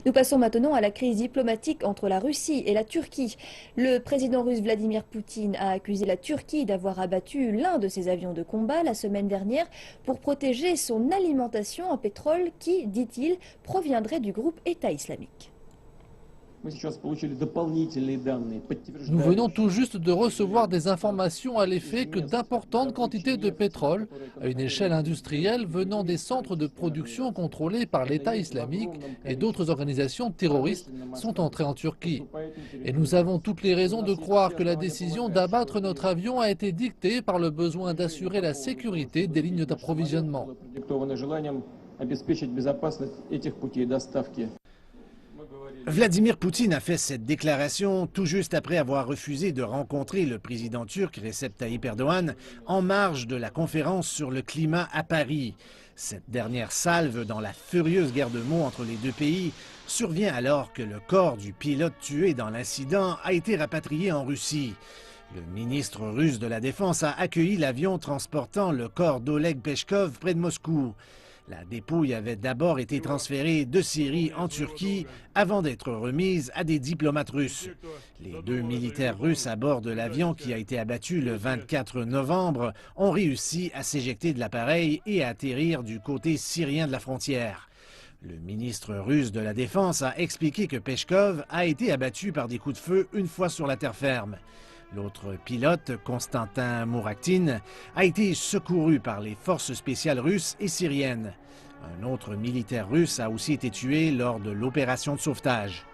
Nous passons maintenant à la crise diplomatique entre la Russie et la Turquie. Le président russe Vladimir Poutine a accusé la Turquie d'avoir abattu l'un de ses avions de combat la semaine dernière pour protéger son alimentation en pétrole qui, dit-il, proviendrait du groupe État islamique. Nous venons tout juste de recevoir des informations à l'effet que d'importantes quantités de pétrole, à une échelle industrielle, venant des centres de production contrôlés par l'État islamique et d'autres organisations terroristes, sont entrés en Turquie. Et nous avons toutes les raisons de croire que la décision d'abattre notre avion a été dictée par le besoin d'assurer la sécurité des lignes d'approvisionnement. Vladimir Poutine a fait cette déclaration tout juste après avoir refusé de rencontrer le président turc Recep Tayyip Erdogan en marge de la conférence sur le climat à Paris. Cette dernière salve dans la furieuse guerre de mots entre les deux pays survient alors que le corps du pilote tué dans l'incident a été rapatrié en Russie. Le ministre russe de la Défense a accueilli l'avion transportant le corps d'Oleg Peshkov près de Moscou. La dépouille avait d'abord été transférée de Syrie en Turquie avant d'être remise à des diplomates russes. Les deux militaires russes à bord de l'avion qui a été abattu le 24 novembre ont réussi à s'éjecter de l'appareil et à atterrir du côté syrien de la frontière. Le ministre russe de la Défense a expliqué que Peshkov a été abattu par des coups de feu une fois sur la terre ferme. L'autre pilote, Konstantin Mouraktine, a été secouru par les forces spéciales russes et syriennes. Un autre militaire russe a aussi été tué lors de l'opération de sauvetage.